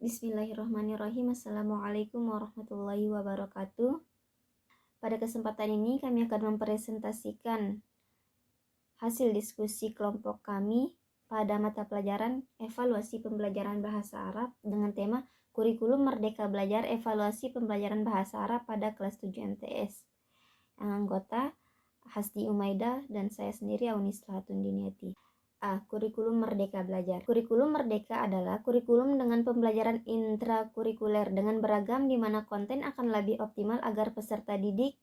Bismillahirrahmanirrahim. Assalamualaikum warahmatullahi wabarakatuh. Pada kesempatan ini kami akan mempresentasikan hasil diskusi kelompok kami pada mata pelajaran evaluasi pembelajaran bahasa Arab dengan tema Kurikulum Merdeka Belajar Evaluasi Pembelajaran Bahasa Arab pada kelas 7 MTS. Yang anggota Hasdi Umaidah dan saya sendiri Aunisra Hatundiniati. Kurikulum Merdeka Belajar. Kurikulum Merdeka adalah kurikulum dengan pembelajaran intrakurikuler dengan beragam di mana konten akan lebih optimal agar peserta didik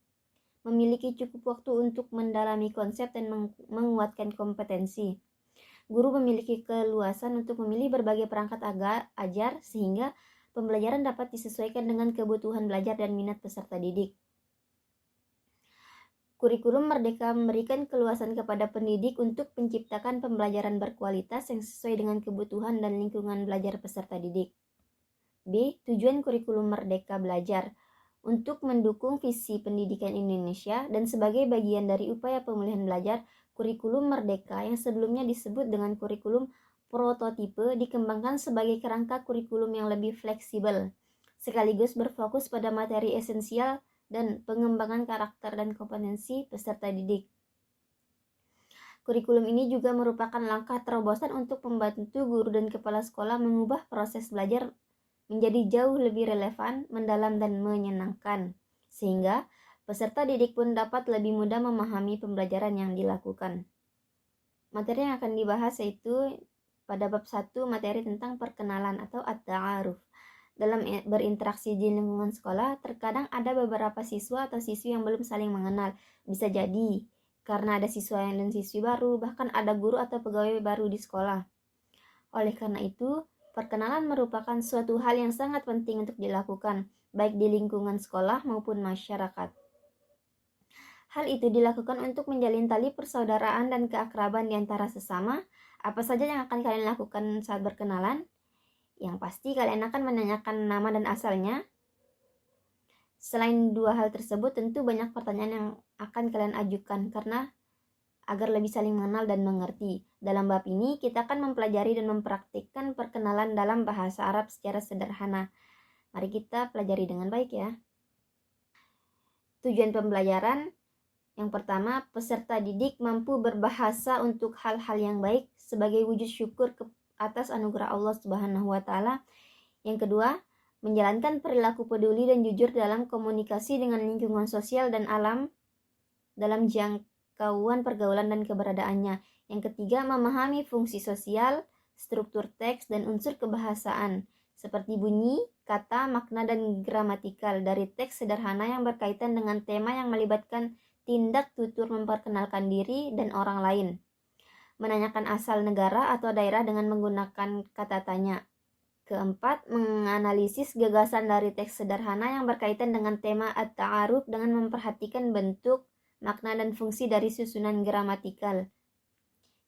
memiliki cukup waktu untuk mendalami konsep dan menguatkan kompetensi. Guru memiliki keluasan untuk memilih berbagai perangkat ajar sehingga pembelajaran dapat disesuaikan dengan kebutuhan belajar dan minat peserta didik. Kurikulum Merdeka memberikan keluasan kepada pendidik untuk menciptakan pembelajaran berkualitas yang sesuai dengan kebutuhan dan lingkungan belajar peserta didik. B. Tujuan Kurikulum Merdeka Belajar untuk mendukung visi pendidikan Indonesia dan sebagai bagian dari upaya pemulihan belajar, Kurikulum Merdeka yang sebelumnya disebut dengan kurikulum prototipe dikembangkan sebagai kerangka kurikulum yang lebih fleksibel, sekaligus berfokus pada materi esensial dan pengembangan karakter dan kompetensi peserta didik. Kurikulum ini juga merupakan langkah terobosan untuk membantu guru dan kepala sekolah mengubah proses belajar menjadi jauh lebih relevan, mendalam, dan menyenangkan, sehingga peserta didik pun dapat lebih mudah memahami pembelajaran yang dilakukan. Materi yang akan dibahas yaitu pada bab 1 materi tentang perkenalan atau at-ta'aruf. Dalam berinteraksi di lingkungan sekolah, terkadang ada beberapa siswa atau siswi yang belum saling mengenal. Bisa jadi karena ada siswa dan siswi baru, bahkan ada guru atau pegawai baru di sekolah. Oleh karena itu, perkenalan merupakan suatu hal yang sangat penting untuk dilakukan, baik di lingkungan sekolah maupun masyarakat. Hal itu dilakukan untuk menjalin tali persaudaraan dan keakraban di antara sesama. Apa saja yang akan kalian lakukan saat berkenalan? Yang pasti kalian akan menanyakan nama dan asalnya. Selain dua hal tersebut, tentu banyak pertanyaan yang akan kalian ajukan karena agar lebih saling mengenal dan mengerti. Dalam bab ini, kita akan mempelajari dan mempraktikkan perkenalan dalam bahasa Arab secara sederhana. Mari kita pelajari dengan baik ya. Tujuan pembelajaran. Yang pertama, peserta didik mampu berbahasa untuk hal-hal yang baik sebagai wujud syukur atas anugerah Allah Subhanahu wa taala. Yang kedua, menjalankan perilaku peduli dan jujur dalam komunikasi dengan lingkungan sosial dan alam dalam jangkauan pergaulan dan keberadaannya. Yang ketiga, memahami fungsi sosial, struktur teks dan unsur kebahasaan seperti bunyi, kata, makna dan gramatikal dari teks sederhana yang berkaitan dengan tema yang melibatkan tindak tutur memperkenalkan diri dan orang lain. Menanyakan asal negara atau daerah dengan menggunakan kata tanya. Keempat, menganalisis gagasan dari teks sederhana yang berkaitan dengan tema at-ta'aruf dengan memperhatikan bentuk, makna, dan fungsi dari susunan gramatikal.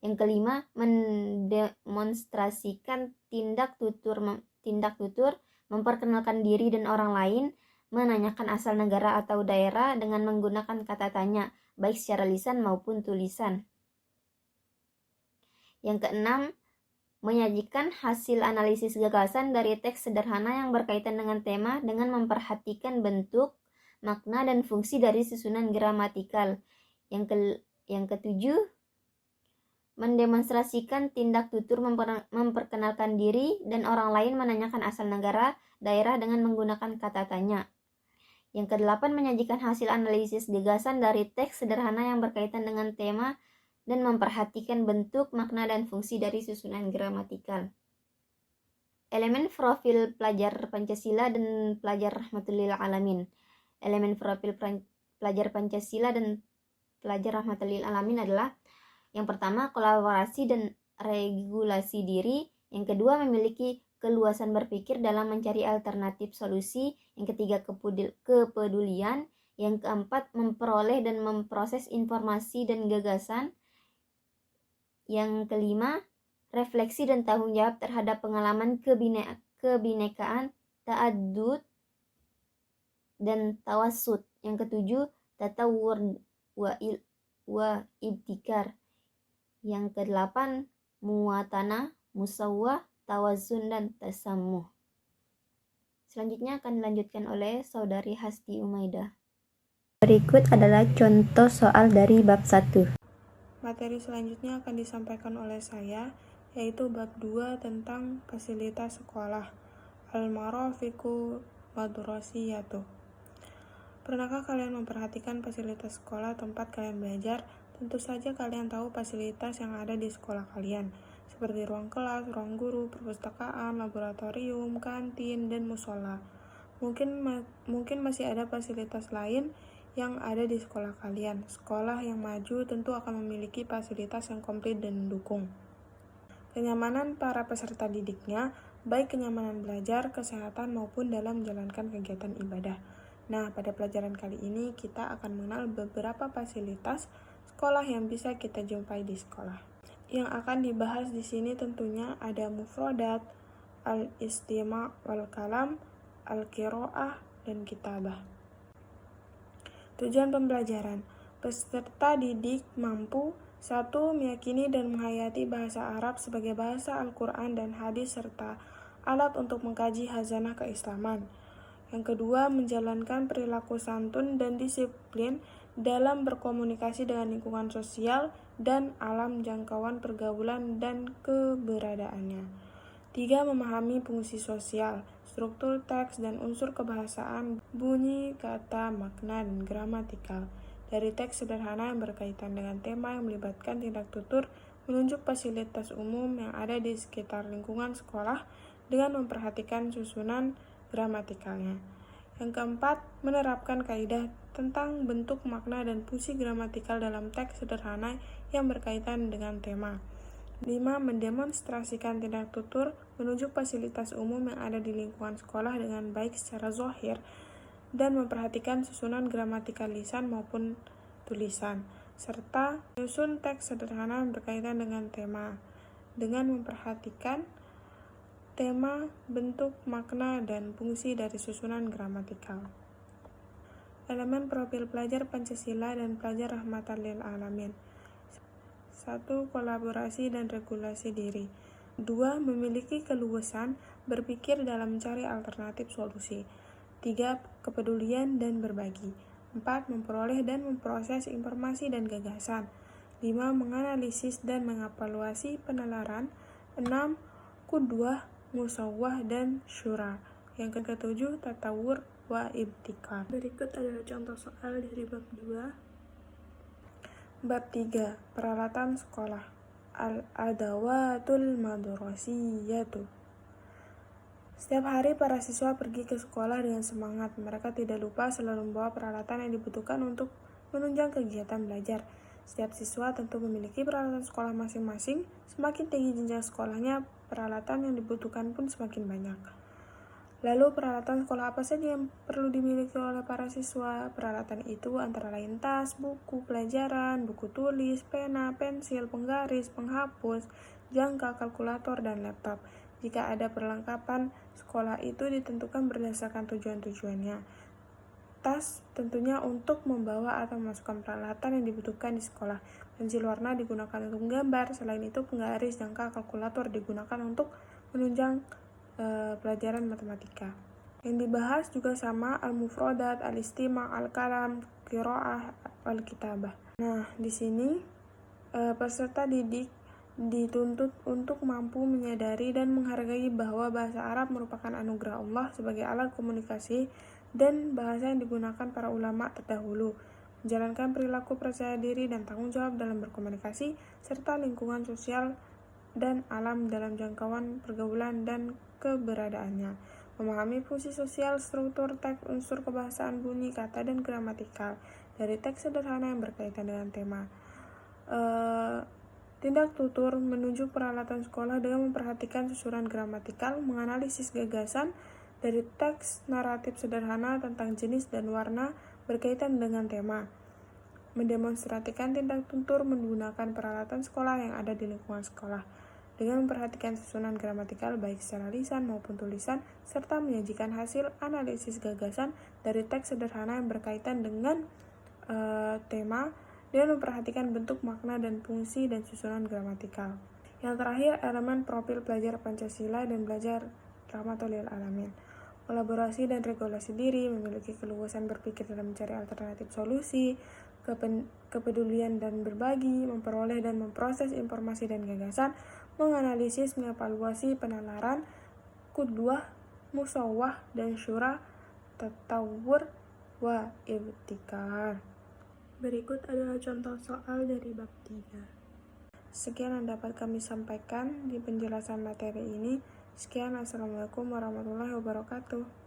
Yang kelima, mendemonstrasikan tindak tutur, memperkenalkan diri dan orang lain, menanyakan asal negara atau daerah dengan menggunakan kata tanya, baik secara lisan maupun tulisan. Yang keenam, menyajikan hasil analisis gagasan dari teks sederhana yang berkaitan dengan tema dengan memperhatikan bentuk, makna, dan fungsi dari susunan gramatikal. Yang ketujuh, mendemonstrasikan tindak tutur memperkenalkan diri dan orang lain menanyakan asal negara, daerah dengan menggunakan kata tanya. Yang kedelapan, menyajikan hasil analisis gagasan dari teks sederhana yang berkaitan dengan tema dan memperhatikan bentuk, makna, dan fungsi dari susunan gramatikal. Elemen profil pelajar Pancasila dan pelajar Rahmatul lil Alamin. Elemen profil pelajar Pancasila dan pelajar Rahmatul lil Alamin adalah yang pertama, kolaborasi dan regulasi diri. Yang kedua, memiliki keluasan berpikir dalam mencari alternatif solusi. Yang ketiga, kepedulian. Yang keempat, memperoleh dan memproses informasi dan gagasan. Yang kelima, refleksi dan tanggung jawab terhadap pengalaman kebinekaan, ta'adud, dan tawasud. Yang ketujuh, tatawur wa ibtikar. Yang kedelapan, muwatana, musawwah, tawazun, dan tasamuh. Selanjutnya akan dilanjutkan oleh Saudari Hasti Umaidah. Berikut adalah contoh soal dari bab 1. Materi selanjutnya akan disampaikan oleh saya, yaitu bab 2 tentang fasilitas sekolah. Al-Marafiqu Madrasiyatu. Pernahkah kalian memperhatikan fasilitas sekolah tempat kalian belajar? Tentu saja kalian tahu fasilitas yang ada di sekolah kalian, seperti ruang kelas, ruang guru, perpustakaan, laboratorium, kantin, dan musola. Mungkin masih ada fasilitas lain yang ada di sekolah kalian. Sekolah yang maju tentu akan memiliki fasilitas yang komplit dan mendukung kenyamanan para peserta didiknya, baik kenyamanan belajar, kesehatan, maupun dalam menjalankan kegiatan ibadah. Nah, pada pelajaran kali ini kita akan mengenal beberapa fasilitas sekolah yang bisa kita jumpai di sekolah. Yang akan dibahas di sini tentunya ada mufradat, al-istima' wal kalam, al-qiraah, dan kitabah. Tujuan pembelajaran: peserta didik mampu 1. Meyakini dan menghayati bahasa Arab sebagai bahasa Al-Quran dan hadis serta alat untuk mengkaji khazanah keislaman. Yang kedua, menjalankan perilaku santun dan disiplin dalam berkomunikasi dengan lingkungan sosial dan alam jangkauan pergaulan dan keberadaannya. 3. Memahami fungsi sosial, struktur teks dan unsur kebahasaan, bunyi, kata, makna, dan gramatikal dari teks sederhana yang berkaitan dengan tema yang melibatkan tindak tutur, menunjuk fasilitas umum yang ada di sekitar lingkungan sekolah dengan memperhatikan susunan gramatikalnya. Yang keempat, menerapkan kaidah tentang bentuk, makna, dan fungsi gramatikal dalam teks sederhana yang berkaitan dengan tema. 5. Mendemonstrasikan tindak tutur, menunjuk fasilitas umum yang ada di lingkungan sekolah dengan baik secara zahir, dan memperhatikan susunan gramatikal lisan maupun tulisan, serta menyusun teks sederhana yang berkaitan dengan tema, dengan memperhatikan tema, bentuk, makna, dan fungsi dari susunan gramatikal. Elemen profil pelajar Pancasila dan pelajar rahmatan lil alamin. 1. Kolaborasi dan regulasi diri. 2. Memiliki keluasan berpikir dalam mencari alternatif solusi. 3. Kepedulian dan berbagi. 4. Memperoleh dan memproses informasi dan gagasan. 5. Menganalisis dan mengevaluasi penalaran. 6. Qudwah, musawwah, dan syura. Yang ketujuh, tatawur wa ibtikar. Berikut adalah contoh soal dari bab 2. Bab 3. Peralatan sekolah. Al-adawatul madrasiyatu. Setiap hari para siswa pergi ke sekolah dengan semangat. Mereka tidak lupa selalu membawa peralatan yang dibutuhkan untuk menunjang kegiatan belajar. Setiap siswa tentu memiliki peralatan sekolah masing-masing. Semakin tinggi jenjang sekolahnya, peralatan yang dibutuhkan pun semakin banyak. Lalu peralatan sekolah apa saja yang perlu dimiliki oleh para siswa? Peralatan itu antara lain tas, buku pelajaran, buku tulis, pena, pensil, penggaris, penghapus, jangka, kalkulator, dan laptop. Jika ada perlengkapan sekolah itu ditentukan berdasarkan tujuan-tujuannya. Tas tentunya untuk membawa atau memasukkan peralatan yang dibutuhkan di sekolah. Pensil warna digunakan untuk menggambar. Selain itu, penggaris, jangka, kalkulator digunakan untuk menunjang pelajaran matematika. Yang dibahas juga sama al-mufradat, al-istima', al-kalam, qiraah, al-kitabah. Nah, di sini peserta didik dituntut untuk mampu menyadari dan menghargai bahwa bahasa Arab merupakan anugerah Allah sebagai alat komunikasi dan bahasa yang digunakan para ulama terdahulu, menjalankan perilaku percaya diri dan tanggung jawab dalam berkomunikasi, serta lingkungan sosial dan alam dalam jangkauan pergaulan dan keberadaannya, memahami fungsi sosial, struktur teks, unsur kebahasaan, bunyi, kata, dan gramatikal dari teks sederhana yang berkaitan dengan tema. Tindak tutur menunjuk peralatan sekolah dengan memperhatikan susunan gramatikal, menganalisis gagasan dari teks naratif sederhana tentang jenis dan warna berkaitan dengan tema, mendemonstrasikan tindak tutur menggunakan peralatan sekolah yang ada di lingkungan sekolah, dengan memperhatikan susunan gramatikal baik secara lisan maupun tulisan, serta menyajikan hasil analisis gagasan dari teks sederhana yang berkaitan dengan tema, dan memperhatikan bentuk, makna, dan fungsi dan susunan gramatikal. Yang terakhir, elemen profil pelajar Pancasila dan pelajar rahmatan lil alamin. elaborasi dan regulasi diri, memiliki keluasan berpikir dalam mencari alternatif solusi, kepedulian dan berbagi, memperoleh dan memproses informasi dan gagasan, menganalisis, mengevaluasi, penalaran, qudwah, musawwah, dan syura, tatawur, wa ibtikar. Berikut adalah contoh soal dari bab 3. Sekian yang dapat kami sampaikan di penjelasan materi ini. Sekian, Assalamualaikum warahmatullahi wabarakatuh.